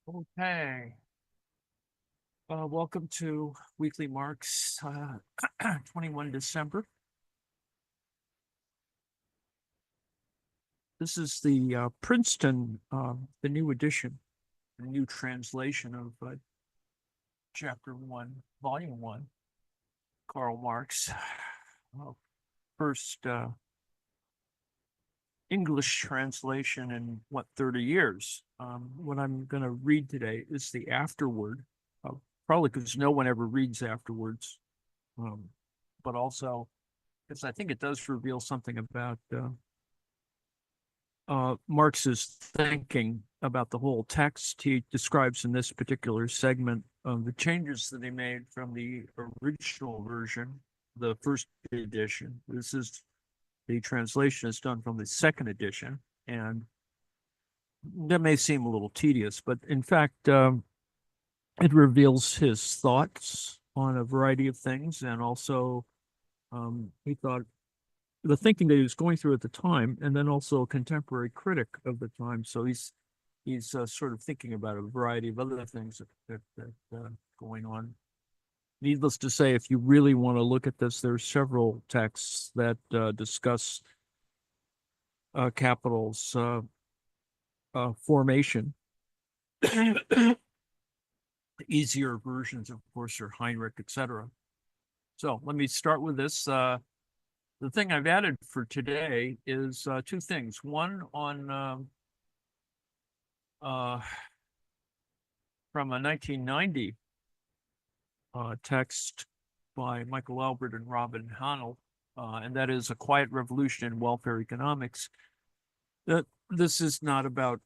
Okay. Welcome to Weekly Marx, 21 December. This is the Princeton, the new edition, the new translation of Chapter 1, Volume 1, Karl Marx. First English translation in, 30 years. What I'm going to read today is the Afterward, probably because no one ever reads afterwards, but also because I think it does reveal something about Marx's thinking about the whole text. He describes in this particular segment the changes that he made from the original version, the first edition. This is the translation is done from the second edition, and that may seem a little tedious, but in fact, it reveals his thoughts on a variety of things, and also he thought the thinking that he was going through at the time, and then also a contemporary critic of the time. So he's sort of thinking about a variety of other things that going on. Needless to say, if you really want to look at this, there's several texts that discuss capital's formation. Easier versions, of course, are Heinrich, etc. So let me start with this. The thing I've added for today is two things. One on from a 1990 text by Michael Albert and Robin Hanel, and that is A Quiet Revolution in Welfare Economics. That this is not about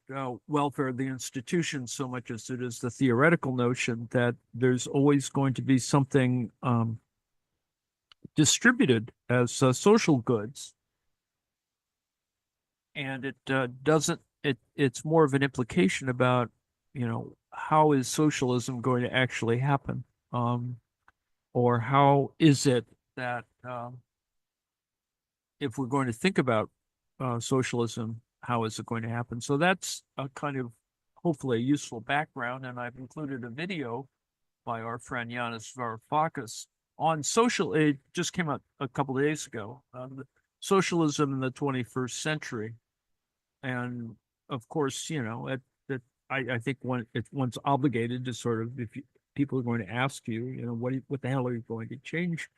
welfare of the institution so much as it is the theoretical notion that there's always going to be something distributed as social goods, and it doesn't. It's more of an implication about how is socialism going to actually happen, or how is it that if we're going to think about socialism, how is it going to happen? So that's a kind of hopefully a useful background, and I've included a video by our friend Yanis Varoufakis on social. It just came out a couple of days ago. Socialism in the 21st century, and of course, I think one's obligated to sort of, if people are going to ask you, what the hell are you going to change?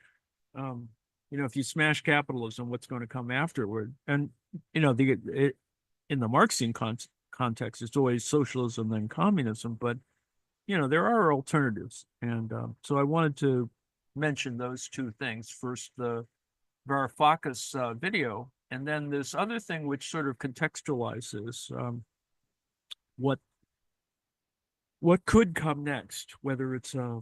If you smash capitalism, what's going to come afterward? And in the Marxian context, it's always socialism then communism, but there are alternatives, and so I wanted to mention those two things. First, the Varoufakis video, and then this other thing which sort of contextualizes what could come next, whether it's a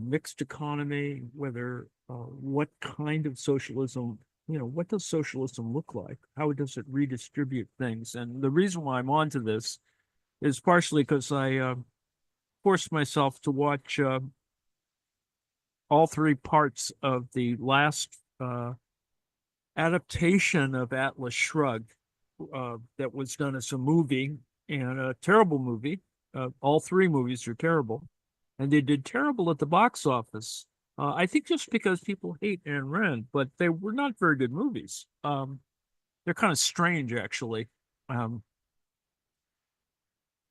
mixed economy, whether what kind of socialism, what does socialism look like? How does it redistribute things? And the reason why I'm onto this is partially because I forced myself to watch all three parts of the last adaptation of Atlas Shrugged that was done as a movie, and a terrible movie. All three movies are terrible, and they did terrible at the box office. I think just because people hate Ayn Rand, but they were not very good movies. They're kind of strange, actually,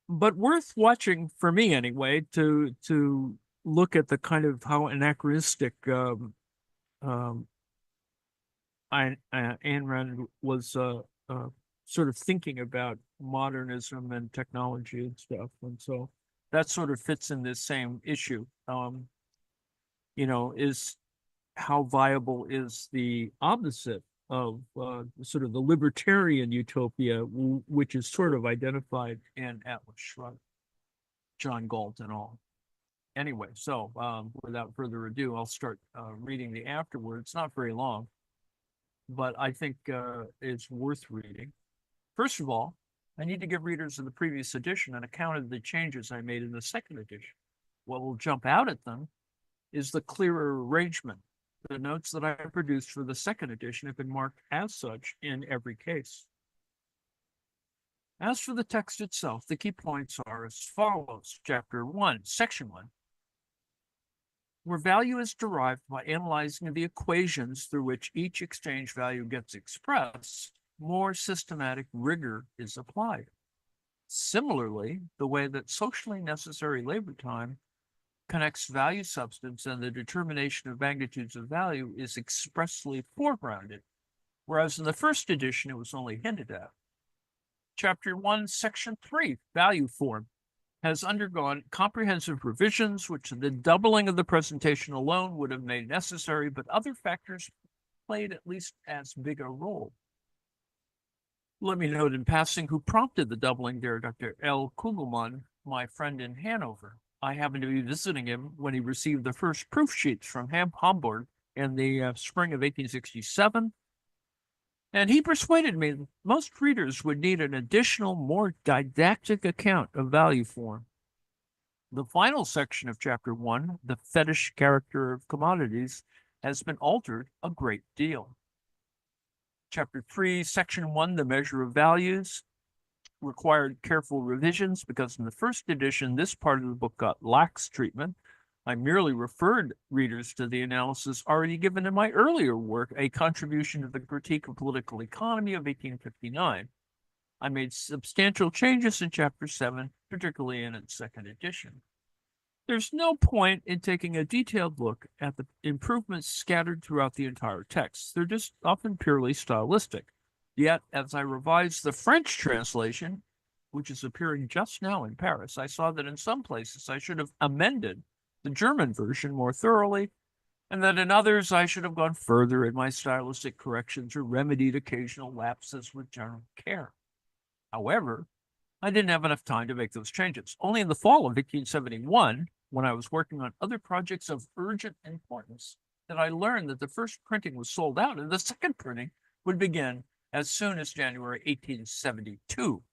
but worth watching for me anyway. To look at the kind of how anachronistic Ayn Rand was sort of thinking about modernism and technology and stuff, and so that sort of fits in this same issue. Is how viable is the opposite of sort of the libertarian utopia, which is sort of identified in Atlas Shrugged, John Galt and all. Anyway, so without further ado, I'll start reading the Afterward. It's not very long, but I think it's worth reading. First of all, I need to give readers of the previous edition an account of the changes I made in the second edition. What will jump out at them is the clearer arrangement. The notes that I produced for the second edition have been marked as such in every case. As for the text itself, the key points are as follows. Chapter 1, Section 1, where value is derived by analyzing the equations through which each exchange value gets expressed, more systematic rigor is applied. Similarly, the way that socially necessary labor time connects value substance and the determination of magnitudes of value is expressly foregrounded, whereas in the first edition it was only hinted at. Chapter 1, Section 3, Value Form, has undergone comprehensive revisions, which the doubling of the presentation alone would have made necessary, but other factors played at least as big a role. Let me note in passing who prompted the doubling there, Dr. L. Kugelmann, my friend in Hanover. I happened to be visiting him when he received the first proof sheets from Hamburg in the spring of 1867, and he persuaded me that most readers would need an additional, more didactic account of value form. The final section of Chapter 1, the fetish character of commodities, has been altered a great deal. Chapter 3, Section 1, the measure of values, required careful revisions because in the first edition, this part of the book got lax treatment. I merely referred readers to the analysis already given in my earlier work, A Contribution to the Critique of Political Economy of 1859. I made substantial changes in Chapter 7, particularly in its second edition. There's no point in taking a detailed look at the improvements scattered throughout the entire text. They're just often purely stylistic. Yet, as I revised the French translation, which is appearing just now in Paris, I saw that in some places I should have amended the German version more thoroughly, and that in others I should have gone further in my stylistic corrections or remedied occasional lapses with general care. However, I didn't have enough time to make those changes. Only in the fall of 1871, when I was working on other projects of urgent importance, that I learned that the first printing was sold out and the second printing would begin as soon as January 1872.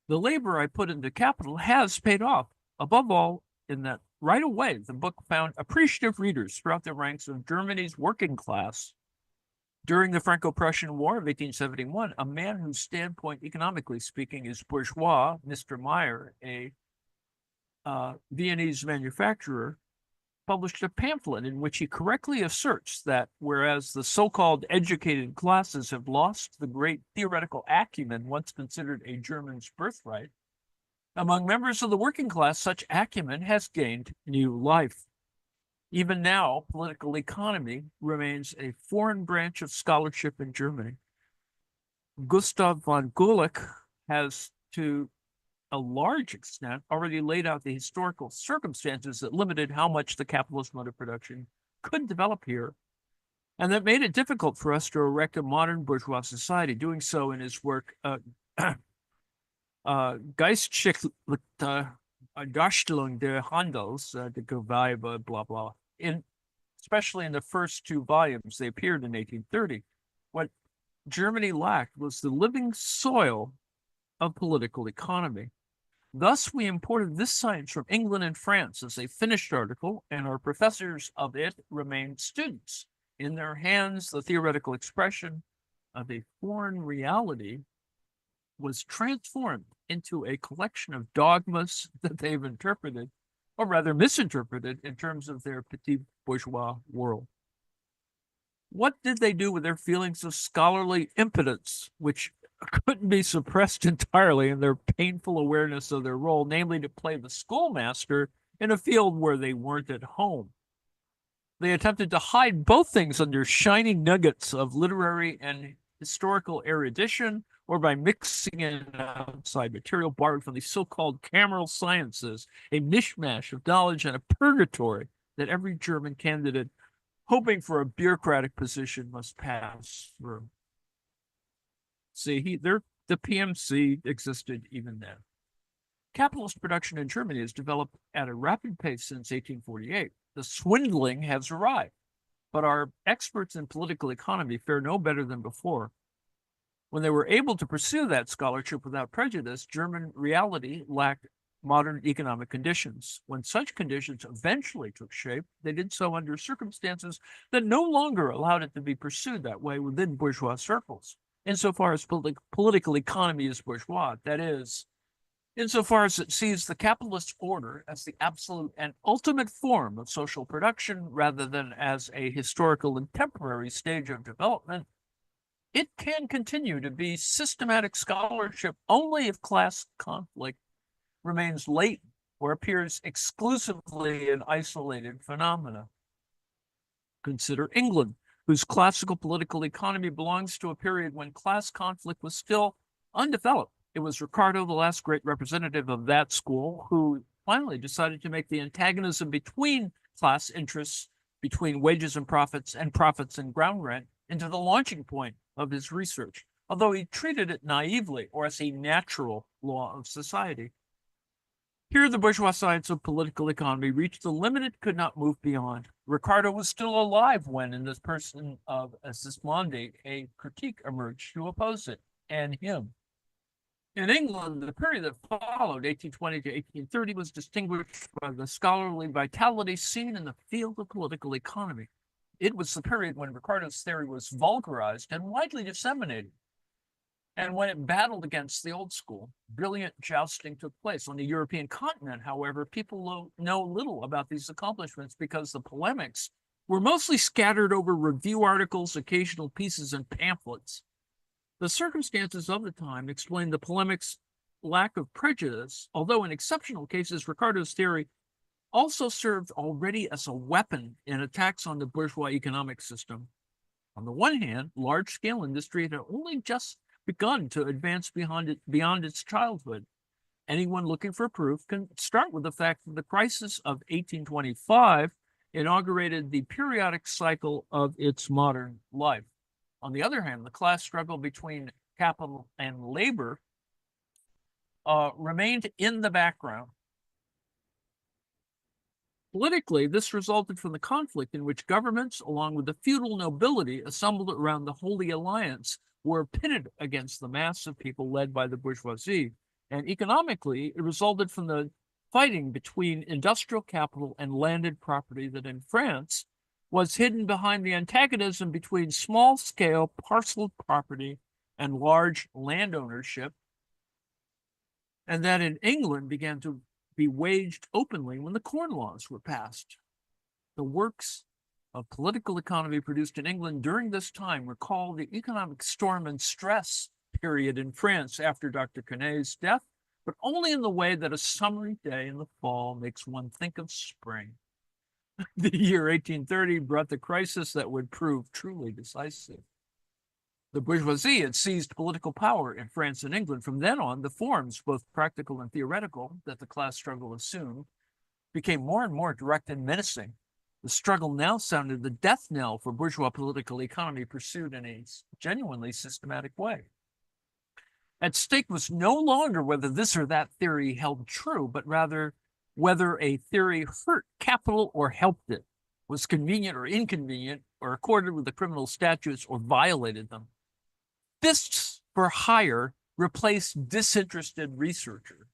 The labor I put into capital has paid off, above all, in that right away the book found appreciative readers throughout the ranks of Germany's working class. During the Franco-Prussian War of 1871, a man whose standpoint, economically speaking, is bourgeois, Mr. Meyer, a Viennese manufacturer, published a pamphlet in which he correctly asserts that whereas the so-called educated classes have lost the great theoretical acumen once considered a German's birthright, among members of the working class, such acumen has gained new life. Even now, political economy remains a foreign branch of scholarship in Germany. Gustav von Gulick has, to a large extent, already laid out the historical circumstances that limited how much the capitalist mode of production could develop here, and that made it difficult for us to erect a modern bourgeois society, doing so in his work, Geistliche Darstellung des Handels, the Gewerbe, blah, blah, especially in the first two volumes. They appeared in 1830. What Germany lacked was the living soil of political economy. Thus, we imported this science from England and France as a finished article, and our professors of it remained students. In their hands, the theoretical expression of a foreign reality was transformed into a collection of dogmas that they've interpreted, or rather misinterpreted, in terms of their petit bourgeois world. What did they do with their feelings of scholarly impotence, which couldn't be suppressed entirely in their painful awareness of their role, namely to play the schoolmaster in a field where they weren't at home? They attempted to hide both things under shining nuggets of literary and historical erudition, or by mixing in outside material borrowed from the so-called cameral sciences, a mishmash of knowledge and a purgatory that every German candidate hoping for a bureaucratic position must pass through. See, the PMC existed even then. Capitalist production in Germany has developed at a rapid pace since 1848. The swindling has arrived, but our experts in political economy fare no better than before. When they were able to pursue that scholarship without prejudice, German reality lacked modern economic conditions. When such conditions eventually took shape, they did so under circumstances that no longer allowed it to be pursued that way within bourgeois circles. insofar as political economy is bourgeois. That is, insofar as it sees the capitalist order as the absolute and ultimate form of social production rather than as a historical and temporary stage of development, it can continue to be systematic scholarship only if class conflict remains latent or appears exclusively in isolated phenomena. Consider England, whose classical political economy belongs to a period when class conflict was still undeveloped. It was Ricardo, the last great representative of that school, who finally decided to make the antagonism between class interests, between wages and profits and ground rent, into the launching point of his research, although he treated it naively or as a natural law of society. Here, the bourgeois science of political economy reached the limit it could not move beyond. Ricardo was still alive when, in this person of Sismondi, a critique emerged to oppose it and him. In England, the period that followed, 1820 to 1830, was distinguished by the scholarly vitality seen in the field of political economy. It was the period when Ricardo's theory was vulgarized and widely disseminated, and when it battled against the old school. Brilliant jousting took place. On the European continent, however, people know little about these accomplishments because the polemics were mostly scattered over review articles, occasional pieces, and pamphlets. The circumstances of the time explain the polemics' lack of prejudice, although in exceptional cases, Ricardo's theory also served already as a weapon in attacks on the bourgeois economic system. On the one hand, large-scale industry had only just begun to advance beyond its childhood. Anyone looking for proof can start with the fact that the crisis of 1825 inaugurated the periodic cycle of its modern life. On the other hand, the class struggle between capital and labor remained in the background. Politically, this resulted from the conflict in which governments, along with the feudal nobility assembled around the Holy Alliance, were pitted against the mass of people led by the bourgeoisie. And economically, it resulted from the fighting between industrial capital and landed property that in France was hidden behind the antagonism between small-scale parcel property and large land ownership, and that in England began to be waged openly when the Corn Laws were passed. The works of political economy produced in England during this time recall the economic storm and stress period in France after Dr. Quenet's death, but only in the way that a summery day in the fall makes one think of spring. The year 1830 brought the crisis that would prove truly decisive. The bourgeoisie had seized political power in France and England. From then on, the forms, both practical and theoretical, that the class struggle assumed became more and more direct and menacing. The struggle now sounded the death knell for bourgeois political economy pursued in a genuinely systematic way. At stake was no longer whether this or that theory held true, but rather whether a theory hurt capital or helped it, was convenient or inconvenient, or accorded with the criminal statutes or violated them. Fists for hire replaced disinterested researcher.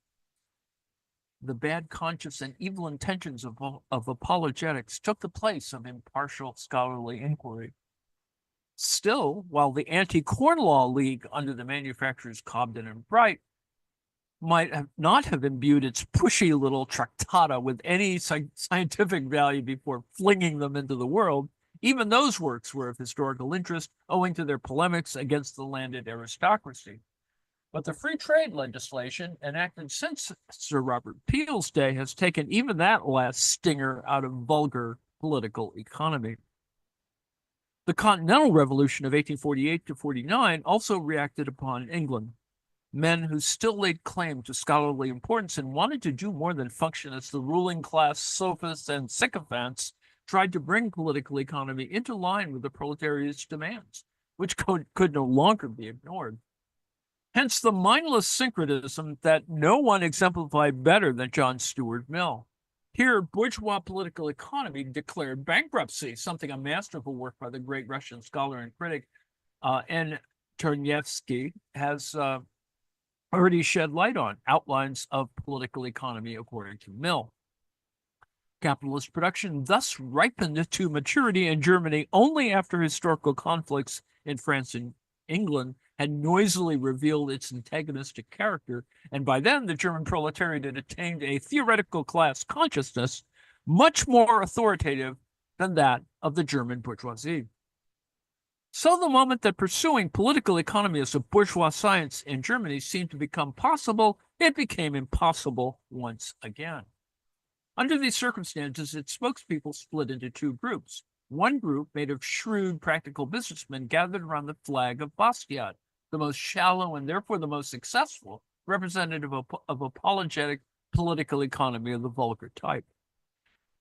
The bad conscience and evil intentions of apologetics took the place of impartial scholarly inquiry. Still, while the Anti-Corn Law League under the manufacturers Cobden and Bright might not have imbued its pushy little tractata with any scientific value before flinging them into the world, even those works were of historical interest owing to their polemics against the landed aristocracy. But the free trade legislation enacted since Sir Robert Peel's day has taken even that last stinger out of vulgar political economy. The Continental Revolution of 1848 to 49 also reacted upon England. Men who still laid claim to scholarly importance and wanted to do more than function as the ruling class sophists and sycophants tried to bring political economy into line with the proletariat's demands, which could no longer be ignored. Hence the mindless syncretism that no one exemplified better than John Stuart Mill. Here, bourgeois political economy declared bankruptcy, something a masterful work by the great Russian scholar and critic N. Ternyevsky has already shed light on. Outlines of political economy according to Mill. Capitalist production thus ripened to maturity in Germany only after historical conflicts in France and England had noisily revealed its antagonistic character, and by then the German proletariat had attained a theoretical class consciousness much more authoritative than that of the German bourgeoisie. So the moment that pursuing political economy as a bourgeois science in Germany seemed to become possible, it became impossible once again. Under these circumstances, its spokespeople split into two groups. One group, made of shrewd, practical businessmen, gathered around the flag of Bastiat, the most shallow and therefore the most successful representative of apologetic political economy of the vulgar type.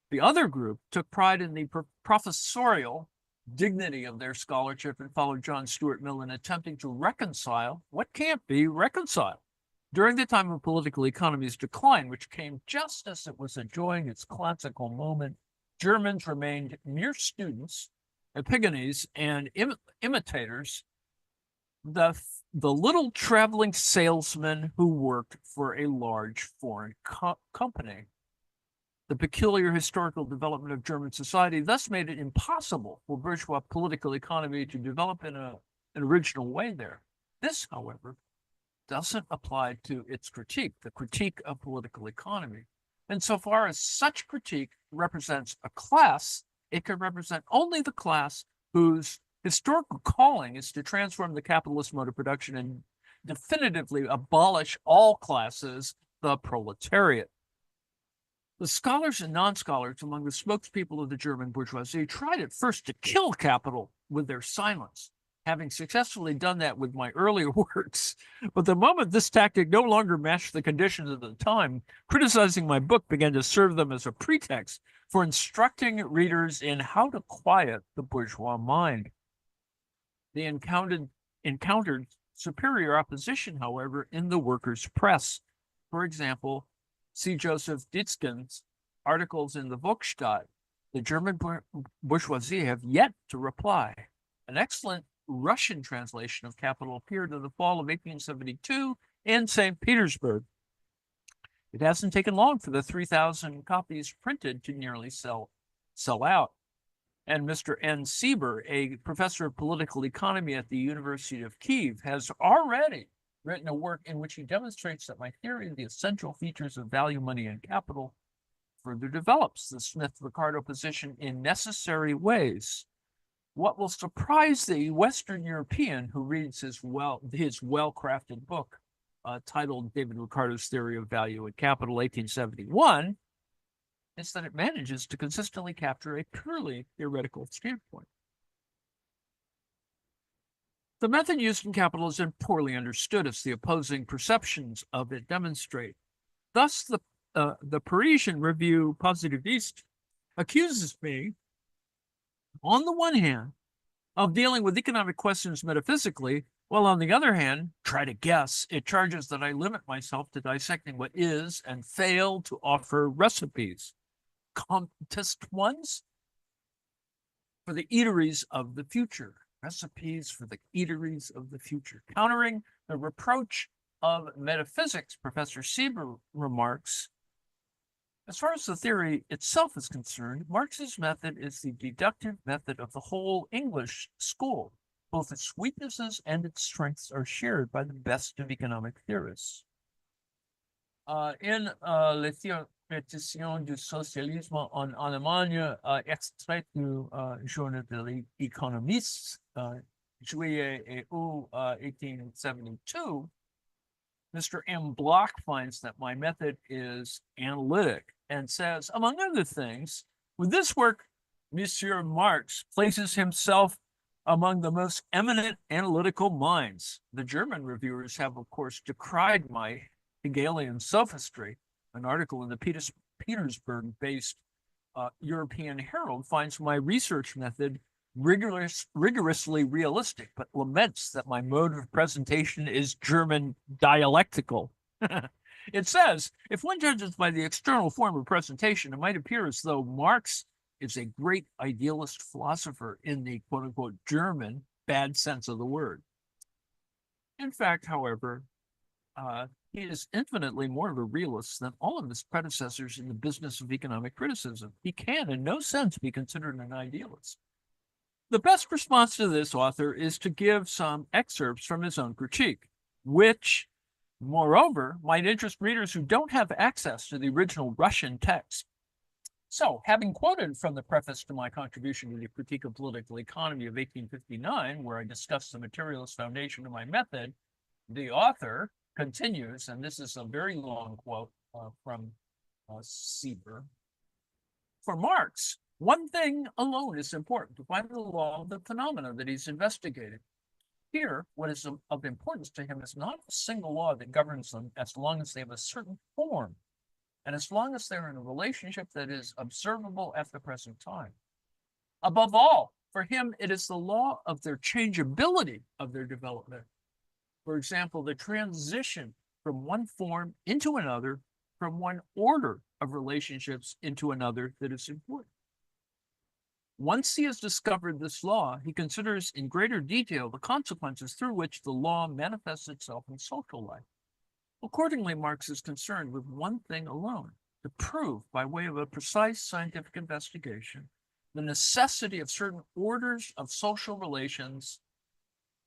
The other group took pride in the professorial dignity of their scholarship and followed John Stuart Mill in attempting to reconcile what can't be reconciled. During the time of political economy's decline, which came just as it was enjoying its classical moment, Germans remained mere students, epigones, and imitators, the little traveling salesman who worked for a large foreign company. The peculiar historical development of German society thus made it impossible for bourgeois political economy to develop in an original way there. This, however, doesn't apply to its critique, the critique of political economy. And so far as such critique represents a class, it can represent only the class whose historical calling is to transform the capitalist mode of production and definitively abolish all classes, the proletariat. The scholars and non-scholars among the spokespeople of the German bourgeoisie tried at first to kill capital with their silence, having successfully done that with my earlier works. But the moment this tactic no longer matched the conditions of the time, criticizing my book began to serve them as a pretext for instructing readers in how to quiet the bourgeois mind. They encountered superior opposition, however, in the workers' press. For example, see Joseph Dietzken's articles in the Volksstadt. The German bourgeoisie have yet to reply. An excellent Russian translation of Capital appeared in the fall of 1872 in St. Petersburg. It hasn't taken long for the 3,000 copies printed to nearly sell out. And Mr. N. Sieber, a professor of political economy at the University of Kiev, has already written a work in which he demonstrates that my theory of the essential features of value, money, and capital further develops the Smith-Ricardo position in necessary ways. What will surprise the Western European who reads his well-crafted book titled David Ricardo's Theory of Value and Capital, 1871, is that it manages to consistently capture a purely theoretical standpoint. The method used in Capital is poorly understood, as the opposing perceptions of it demonstrate. Thus, the Parisian Review Positiviste accuses me, on the one hand, of dealing with economic questions metaphysically, while on the other hand, try to guess, it charges that I limit myself to dissecting what is and fail to offer recipes, contest ones, for the eateries of the future. Recipes for the eateries of the future. Countering the reproach of metaphysics, Professor Sieber remarks, as far as the theory itself is concerned, Marx's method is the deductive method of the whole English school. Both its weaknesses and its strengths are shared by the best of economic theorists. In Les Théoriciens du Socialisme en Allemagne, extrait du Journal de l'Économiste, juillet et août 1872, Mr. M. Bloch finds that my method is analytic and says, among other things, with this work, Monsieur Marx places himself among the most eminent analytical minds. The German reviewers have, of course, decried my Hegelian sophistry. An article in the Petersburg-based European Herald finds my research method rigorously realistic, but laments that my mode of presentation is German dialectical. It says, if one judges by the external form of presentation, it might appear as though Marx is a great idealist philosopher in the quote-unquote German bad sense of the word. In fact, however, he is infinitely more of a realist than all of his predecessors in the business of economic criticism. He can, in no sense, be considered an idealist. The best response to this author is to give some excerpts from his own critique, which, moreover, might interest readers who don't have access to the original Russian text. So, having quoted from the preface to my contribution to the Critique of Political Economy of 1859, where I discuss the materialist foundation of my method, the author continues, and this is a very long quote from Sieber. For Marx, one thing alone is important: to find the law of the phenomena that he's investigating. Here, what is of importance to him is not a single law that governs them as long as they have a certain form, and as long as they're in a relationship that is observable at the present time. Above all, for him, it is the law of their changeability of their development. For example, the transition from one form into another, from one order of relationships into another, that is important. Once he has discovered this law, he considers in greater detail the consequences through which the law manifests itself in social life. Accordingly, Marx is concerned with one thing alone: to prove, by way of a precise scientific investigation, the necessity of certain orders of social relations,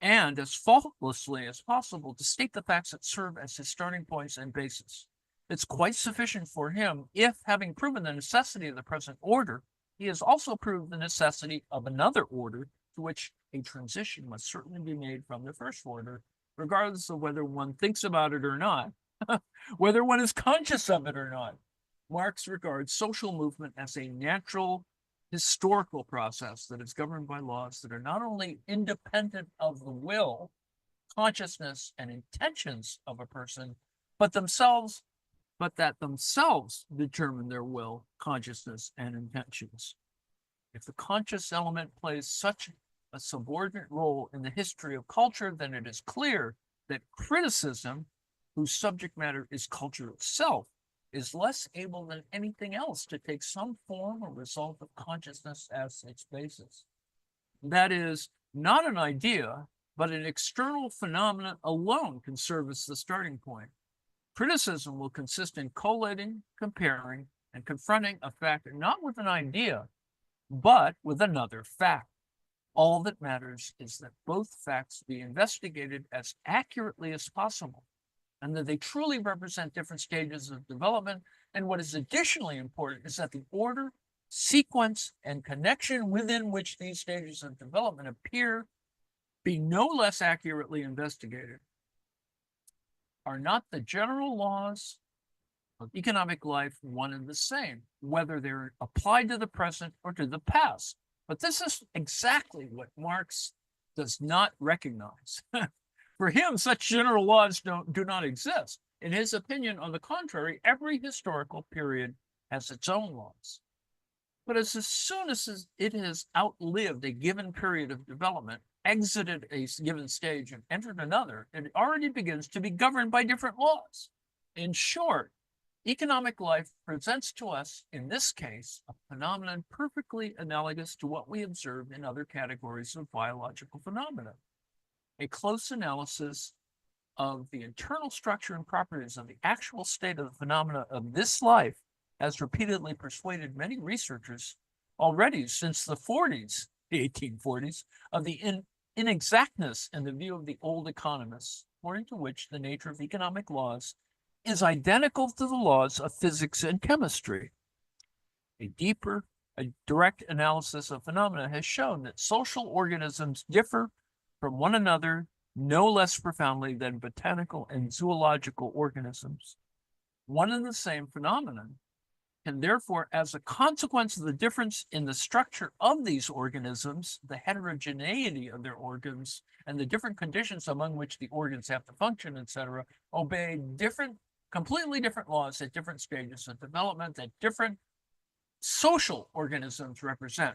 and as faultlessly as possible to state the facts that serve as his starting points and basis. It's quite sufficient for him if, having proven the necessity of the present order, he has also proved the necessity of another order, to which a transition must certainly be made from the first order, regardless of whether one thinks about it or not, whether one is conscious of it or not. Marx regards social movement as a natural historical process that is governed by laws that are not only independent of the will, consciousness, and intentions of a person, but that themselves determine their will, consciousness, and intentions. If the conscious element plays such a subordinate role in the history of culture, then it is clear that criticism, whose subject matter is culture itself, is less able than anything else to take some form or result of consciousness as its basis. That is, not an idea, but an external phenomenon alone can serve as the starting point. Criticism will consist in collating, comparing, and confronting a fact not with an idea, but with another fact. All that matters is that both facts be investigated as accurately as possible, and that they truly represent different stages of development. And what is additionally important is that the order, sequence, and connection within which these stages of development appear be no less accurately investigated. Are not the general laws of economic life one and the same, whether they're applied to the present or to the past? But this is exactly what Marx does not recognize. For him, such general laws do not exist. In his opinion, on the contrary, every historical period has its own laws. But as soon as it has outlived a given period of development, exited a given stage and entered another, it already begins to be governed by different laws. In short, economic life presents to us, in this case, a phenomenon perfectly analogous to what we observe in other categories of biological phenomena. A close analysis of the internal structure and properties of the actual state of the phenomena of this life has repeatedly persuaded many researchers already since the 1840s, of the inexactness in the view of the old economists, according to which the nature of economic laws is identical to the laws of physics and chemistry. A direct analysis of phenomena has shown that social organisms differ from one another no less profoundly than botanical and zoological organisms. One and the same phenomenon can therefore, as a consequence of the difference in the structure of these organisms, the heterogeneity of their organs, and the different conditions among which the organs have to function, etc., obey completely different laws at different stages of development that different social organisms represent.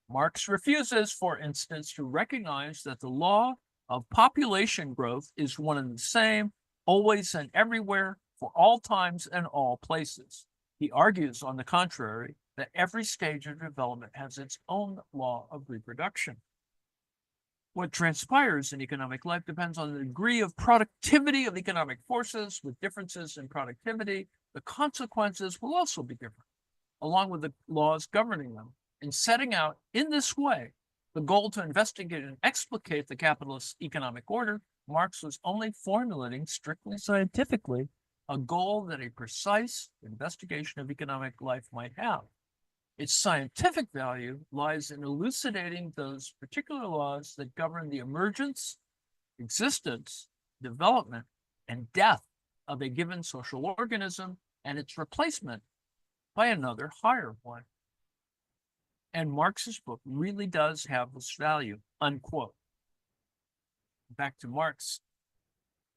Marx refuses, for instance, to recognize that the law of population growth is one and the same, always and everywhere, for all times and all places. He argues, on the contrary, that every stage of development has its own law of reproduction. What transpires in economic life depends on the degree of productivity of economic forces. With differences in productivity, the consequences will also be different, along with the laws governing them. In setting out in this way the goal to investigate and explicate the capitalist economic order, Marx was only formulating strictly scientifically a goal that a precise investigation of economic life might have. Its scientific value lies in elucidating those particular laws that govern the emergence, existence, development, and death of a given social organism and its replacement by another higher one. And Marx's book really does have this value, unquote. Back to Marx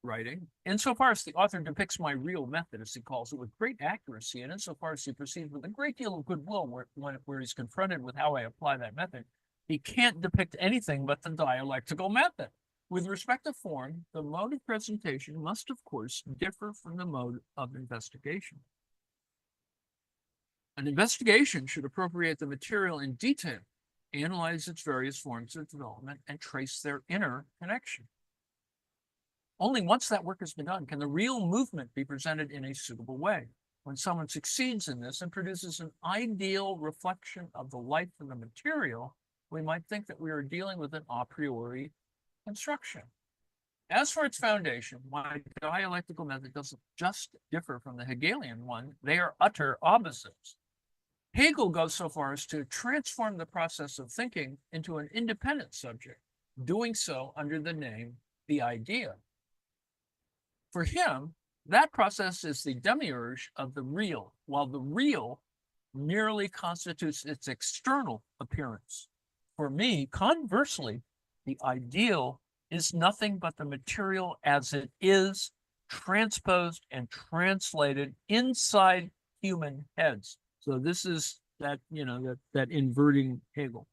writing. Insofar as the author depicts my real method, as he calls it, with great accuracy, and insofar as he proceeds with a great deal of goodwill where he's confronted with how I apply that method, he can't depict anything but the dialectical method. With respect to form, the mode of presentation must, of course, differ from the mode of investigation. An investigation should appropriate the material in detail, analyze its various forms of development, and trace their inner connection. Only once that work has been done can the real movement be presented in a suitable way. When someone succeeds in this and produces an ideal reflection of the life of the material, we might think that we are dealing with an a priori construction. As for its foundation, my dialectical method doesn't just differ from the Hegelian one, they are utter opposites. Hegel goes so far as to transform the process of thinking into an independent subject, doing so under the name the idea. For him, that process is the demiurge of the real, while the real merely constitutes its external appearance. For me, conversely, the ideal is nothing but the material as it is, transposed and translated inside human heads. So this is that, that inverting Hegel.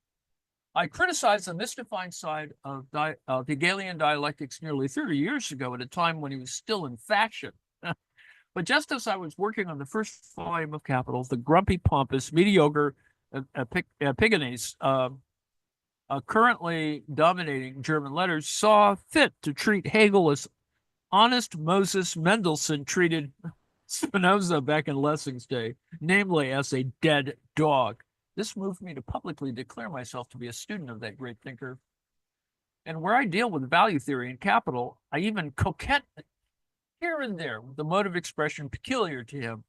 I criticized the mystifying side of Hegelian dialectics nearly 30 years ago at a time when he was still in fashion. But just as I was working on the first volume of Capital, the grumpy, pompous, mediocre Epigenes, currently dominating German letters, saw fit to treat Hegel as honest Moses Mendelssohn treated Spinoza back in Lessing's day, namely as a dead dog. This moved me to publicly declare myself to be a student of that great thinker. And where I deal with value theory and capital, I even coquette here and there with the mode of expression peculiar to him.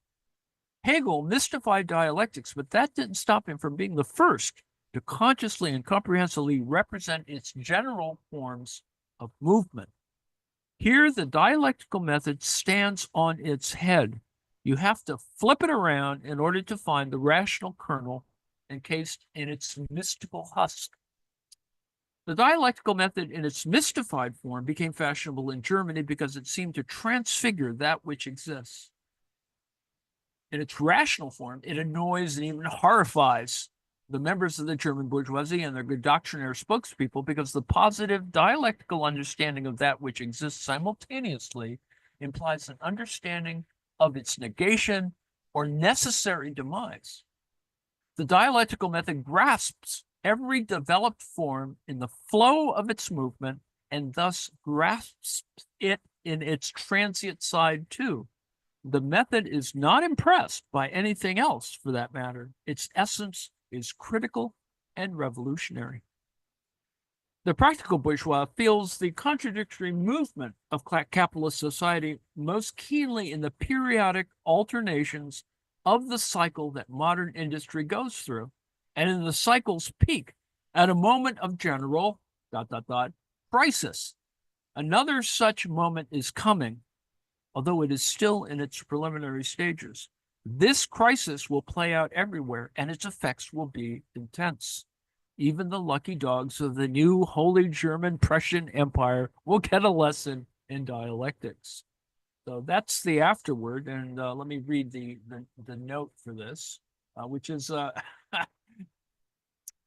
Hegel mystified dialectics, but that didn't stop him from being the first to consciously and comprehensively represent its general forms of movement. Here, the dialectical method stands on its head. You have to flip it around in order to find the rational kernel encased in its mystical husk. The dialectical method in its mystified form became fashionable in Germany because it seemed to transfigure that which exists. In its rational form, it annoys and even horrifies the members of the German bourgeoisie and their good doctrinaire spokespeople because the positive dialectical understanding of that which exists simultaneously implies an understanding of its negation or necessary demise. The dialectical method grasps every developed form in the flow of its movement and thus grasps it in its transient side too. The method is not impressed by anything else for that matter. Its essence is critical and revolutionary. The practical bourgeois feels the contradictory movement of capitalist society most keenly in the periodic alternations of the cycle that modern industry goes through, and in the cycle's peak at a moment of general ... crisis. Another such moment is coming, although it is still in its preliminary stages. This crisis will play out everywhere, and its effects will be intense. Even the lucky dogs of the new Holy German-Prussian Empire will get a lesson in dialectics. So that's the afterword, and let me read the note for this, which is,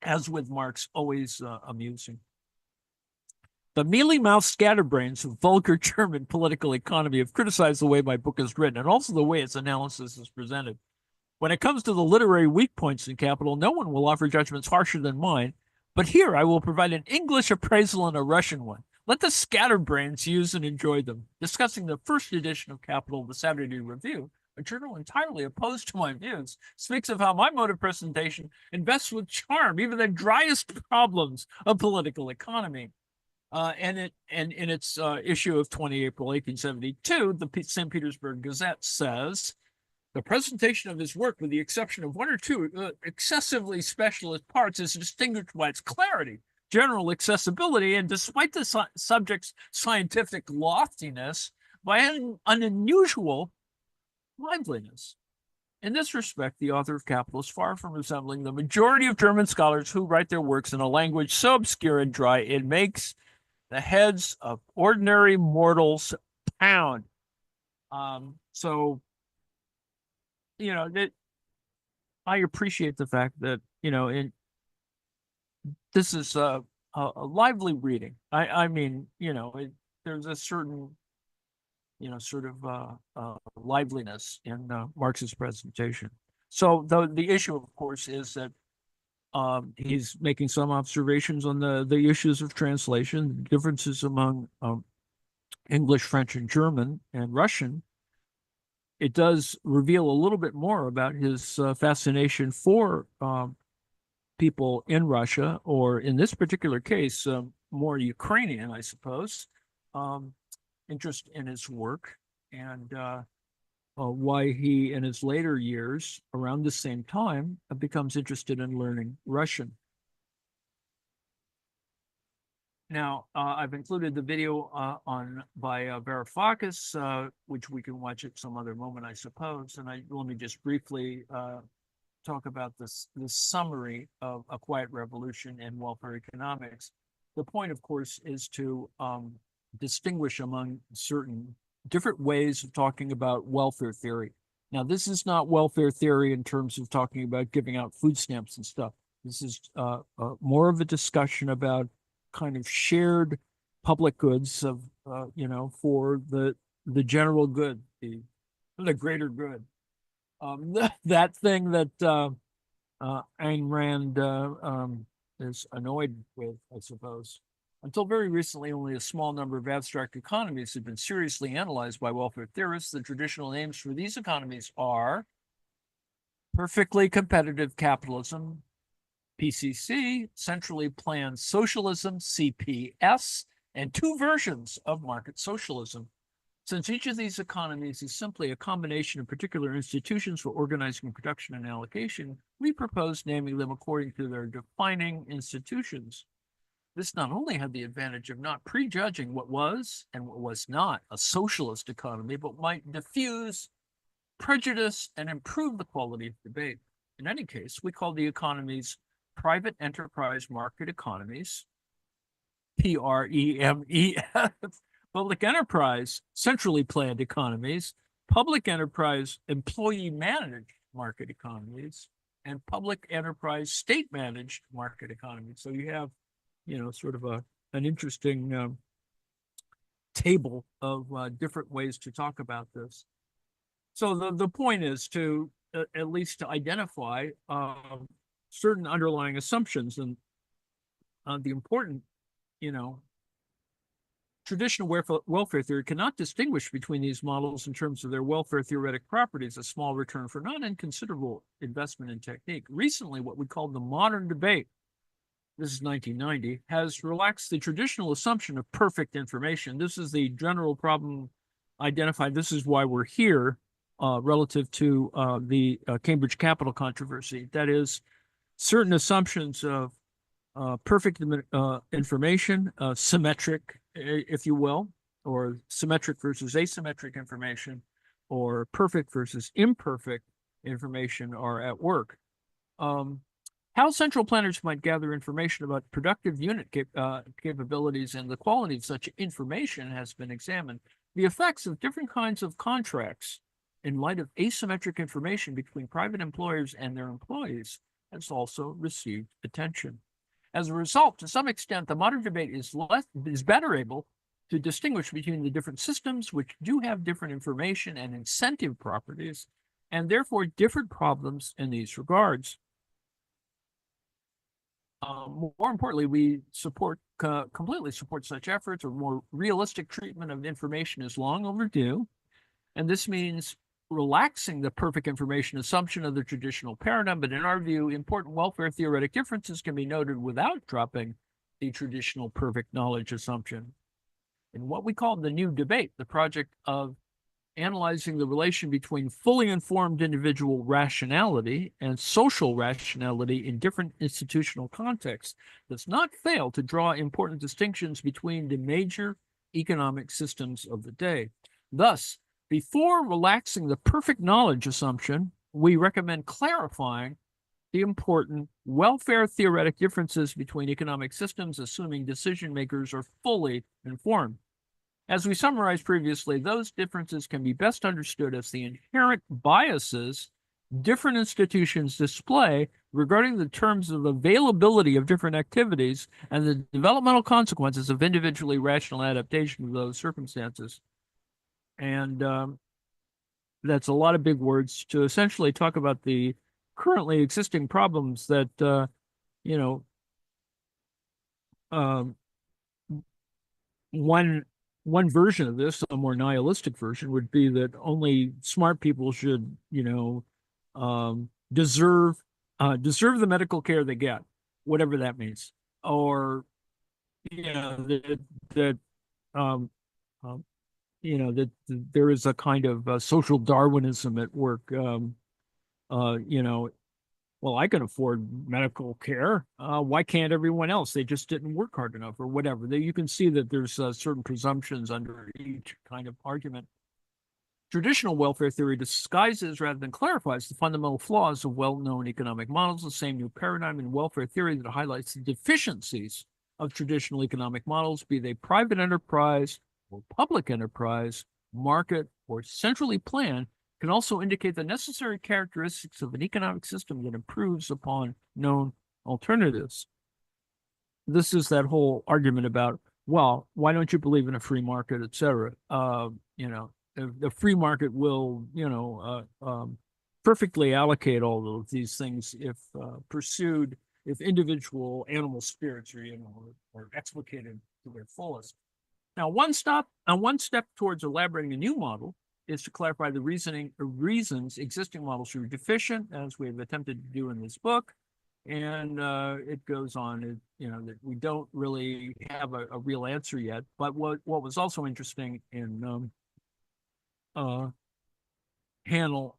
as with Marx, always amusing. The mealy-mouthed scatterbrains of vulgar German political economy have criticized the way my book is written and also the way its analysis is presented. When it comes to the literary weak points in Capital, no one will offer judgments harsher than mine, but here I will provide an English appraisal and a Russian one. Let the scatterbrains use and enjoy them. Discussing the first edition of Capital, the Saturday Review, a journal entirely opposed to my views, speaks of how my mode of presentation invests with charm even the driest problems of political economy. And in its issue of 20 April 1872, the St. Petersburg Gazette says, the presentation of his work, with the exception of one or two excessively specialist parts, is distinguished by its clarity, general accessibility, and despite the subject's scientific loftiness, by an unusual liveliness. In this respect, the author of Capital is far from resembling the majority of German scholars who write their works in a language so obscure and dry it makes the heads of ordinary mortals pound. So, that I appreciate the fact that, this is a lively reading. I mean, there's a certain, sort of liveliness in Marx's presentation. So the issue, of course, is that he's making some observations on the issues of translation, differences among English, French, and German, and Russian. It does reveal a little bit more about his fascination for people in Russia, or in this particular case, more Ukrainian, I suppose, interest in his work, and why he, in his later years, around the same time, becomes interested in learning Russian. Now, I've included the video by Varoufakis, which we can watch at some other moment, I suppose. And let me just briefly talk about this summary of A Quiet Revolution and Welfare Economics. The point, of course, is to distinguish among certain different ways of talking about welfare theory. Now, this is not welfare theory in terms of talking about giving out food stamps and stuff. This is more of a discussion about kind of shared public goods of, for the general good, the greater good. That thing that Ayn Rand is annoyed with, I suppose. Until very recently, only a small number of abstract economies have been seriously analyzed by welfare theorists. The traditional names for these economies are perfectly competitive capitalism, PCC, centrally planned socialism, CPS, and two versions of market socialism. Since each of these economies is simply a combination of particular institutions for organizing production and allocation, we propose naming them according to their defining institutions. This not only had the advantage of not prejudging what was and what was not a socialist economy, but might diffuse prejudice and improve the quality of debate. In any case, we call the economies private enterprise market economies, PREMES, public enterprise centrally planned economies, public enterprise employee managed market economies, and public enterprise state managed market economies. So you have, sort of an interesting table of different ways to talk about this. So the point is to at least to identify certain underlying assumptions, and the important, traditional welfare theory cannot distinguish between these models in terms of their welfare theoretic properties, a small return for not inconsiderable investment in technique. Recently, what we call the modern debate, this is 1990, has relaxed the traditional assumption of perfect information. This is the general problem identified. This is why we're here relative to the Cambridge Capital controversy. That is, certain assumptions of perfect information, symmetric, if you will, or symmetric versus asymmetric information, or perfect versus imperfect information are at work. How central planners might gather information about productive unit capabilities and the quality of such information has been examined. The effects of different kinds of contracts in light of asymmetric information between private employers and their employees has also received attention. As a result, to some extent, the modern debate is better able to distinguish between the different systems which do have different information and incentive properties, and therefore different problems in these regards. More importantly, we completely support such efforts. A more realistic treatment of information is long overdue, and this means relaxing the perfect information assumption of the traditional paradigm, but in our view, important welfare theoretic differences can be noted without dropping the traditional perfect knowledge assumption. In what we call the new debate, the project of analyzing the relation between fully informed individual rationality and social rationality in different institutional contexts does not fail to draw important distinctions between the major economic systems of the day. Thus, before relaxing the perfect knowledge assumption, we recommend clarifying the important welfare theoretic differences between economic systems, assuming decision makers are fully informed. As we summarized previously, those differences can be best understood as the inherent biases different institutions display regarding the terms of availability of different activities and the developmental consequences of individually rational adaptation to those circumstances. And that's a lot of big words to essentially talk about the currently existing problems that, you know, um, one version of this, a more nihilistic version, would be that only smart people should, deserve the medical care they get, whatever that means, or that um, um, that there is a kind of social Darwinism at work. You know, well, I can afford medical care. Why can't everyone else? They just didn't work hard enough or whatever. You can see that there's certain presumptions under each kind of argument. Traditional welfare theory disguises rather than clarifies the fundamental flaws of well-known economic models, the same new paradigm in welfare theory that highlights the deficiencies of traditional economic models, be they private enterprise or public enterprise, market, or centrally planned, can also indicate the necessary characteristics of an economic system that improves upon known alternatives. This is that whole argument about, well, why don't you believe in a free market, et cetera? The free market will, perfectly allocate all of these things if pursued, if individual animal spirits are explicated to their fullest. Now, one step towards elaborating a new model is to clarify the reasons existing models are deficient, as we have attempted to do in this book. And it goes on, that we don't really have a real answer yet. But what was also interesting in Hanel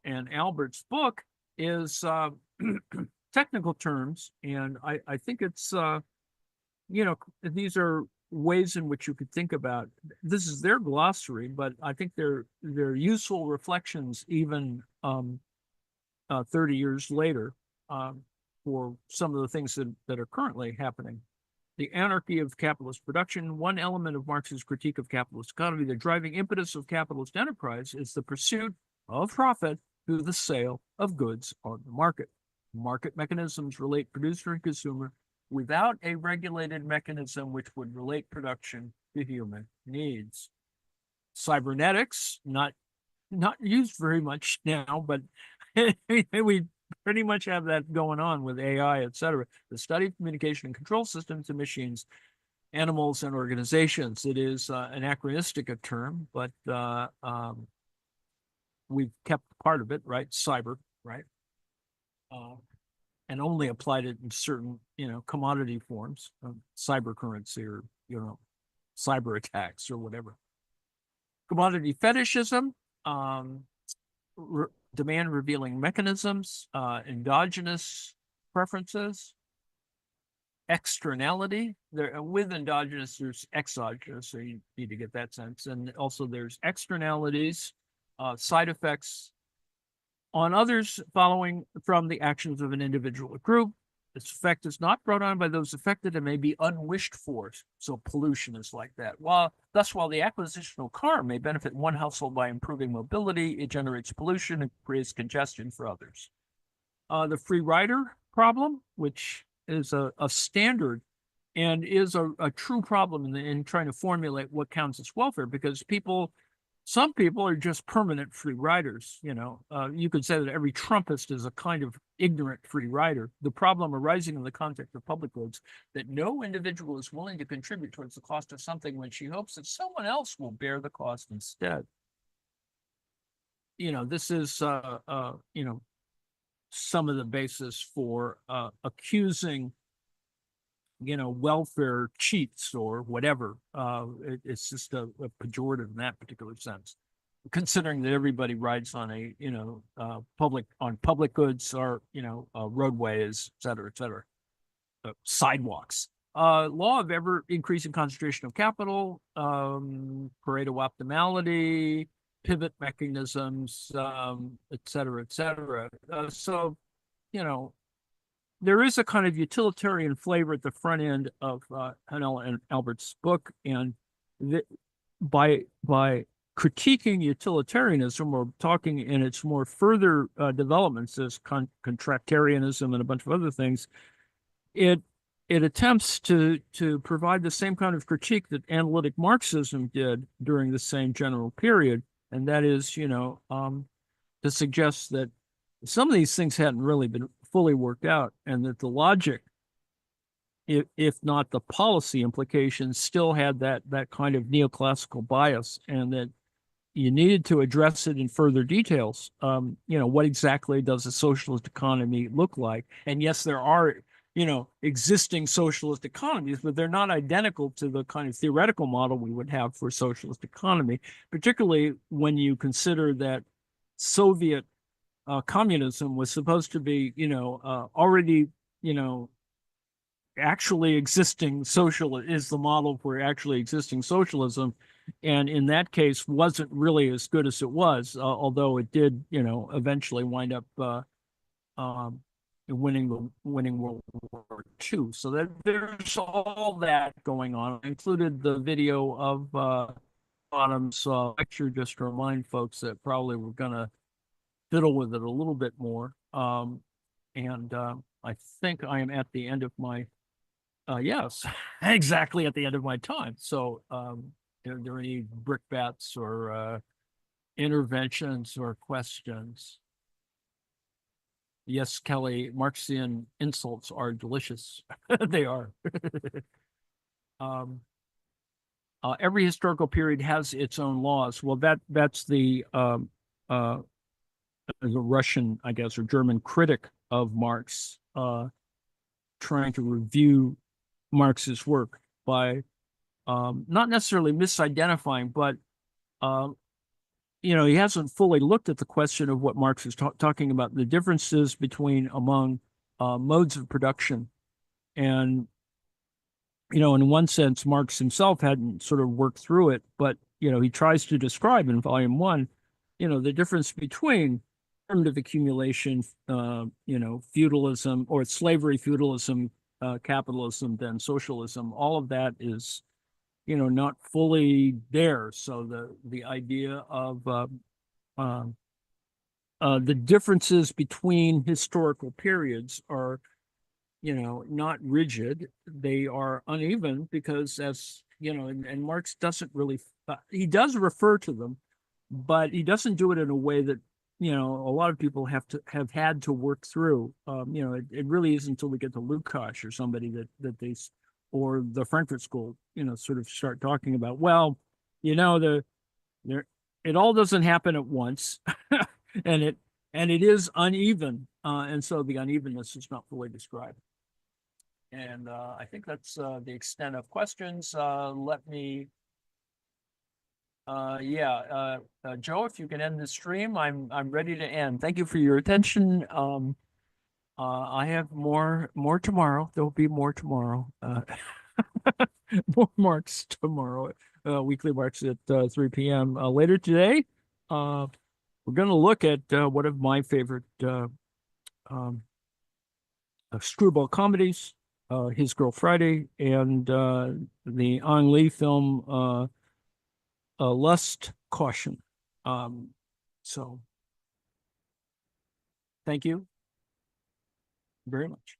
and Albert's book is technical terms. And I think it's, these are ways in which you could think about, this is their glossary, but I think they're useful reflections even 30 years later for some of the things that are currently happening. The anarchy of capitalist production, one element of Marx's critique of capitalist economy, the driving impetus of capitalist enterprise is the pursuit of profit through the sale of goods on the market. Market mechanisms relate producer and consumer without a regulated mechanism which would relate production to human needs. Cybernetics, not used very much now, but we pretty much have that going on with AI, et cetera. The study of communication and control systems in machines, animals, and organizations. It is anachronistic a term, but we've kept part of it, right? Cyber, right? And only applied it in certain, commodity forms, cyber currency or, cyber attacks or whatever. Commodity fetishism, demand revealing mechanisms, endogenous preferences, externality. With endogenous, there's exogenous, so you need to get that sense. And also there's externalities, side effects on others following from the actions of an individual or group. Its effect is not brought on by those affected and may be unwished for. So pollution is like that. While the acquisition of a car may benefit one household by improving mobility, it generates pollution and creates congestion for others. The free rider problem, which is a standard and is a true problem in trying to formulate what counts as welfare, because some people are just permanent free riders. You could say that every Trumpist is a kind of ignorant free rider. The problem arising in the context of public goods, that no individual is willing to contribute towards the cost of something when she hopes that someone else will bear the cost instead. this is some of the basis for accusing welfare cheats or whatever. It's just a pejorative in that particular sense, considering that everybody rides on public goods or roadways, et cetera, sidewalks. Law of ever increasing concentration of capital, Pareto optimality, pivot mechanisms, et cetera, et cetera. So, there is a kind of utilitarian flavor at the front end of Hanel and Albert's book, and by critiquing utilitarianism or talking in its more further developments as contractarianism and a bunch of other things, it attempts to provide the same kind of critique that analytic Marxism did during the same general period, and that is, to suggest that some of these things hadn't really been fully worked out, and that the logic, if not the policy implications, still had that kind of neoclassical bias, and that you needed to address it in further details. What exactly does a socialist economy look like? And yes, there are existing socialist economies, but they're not identical to the kind of theoretical model we would have for a socialist economy, particularly when you consider that Soviet communism was supposed to be, already, actually existing is the model for actually existing socialism. And in that case, wasn't really as good as it was, although it did, eventually wind up winning World War II. So that there's all that going on. I included the video of Bottom's lecture just to remind folks that probably we're going to fiddle with it a little bit more. And I think I am at the end of my, yes, exactly at the end of my time. So are there any brickbats or interventions or questions? Yes, Kelly, Marxian insults are delicious. They are. Every historical period has its own laws. Well, that's the Russian, I guess, or German critic of Marx, trying to review Marx's work by not necessarily misidentifying, but he hasn't fully looked at the question of what Marx is talking about, the differences among modes of production. And, in one sense, Marx himself hadn't sort of worked through it, but, he tries to describe in volume 1, the difference between primitive accumulation, feudalism or slavery, feudalism, capitalism, then socialism. All of that is, not fully there. So the idea of the differences between historical periods are, not rigid. They are uneven because, as and Marx doesn't really, he does refer to them, but he doesn't do it in a way that a lot of people have had to work through. It really isn't until we get to Lukács or somebody that they, or the Frankfurt School, sort of start talking about, well, it all doesn't happen at once, and it is uneven, and so the unevenness is not fully described. And I think that's the extent of questions. Let me. Joe, if you can end the stream, I'm ready to end. Thank you for your attention. I have more tomorrow. There will be more tomorrow. More Marx tomorrow. Weekly Marx at 3 p.m. Later today, we're going to look at one of my favorite screwball comedies, His Girl Friday, and the Ang Lee film Lust, Caution. So thank you very much.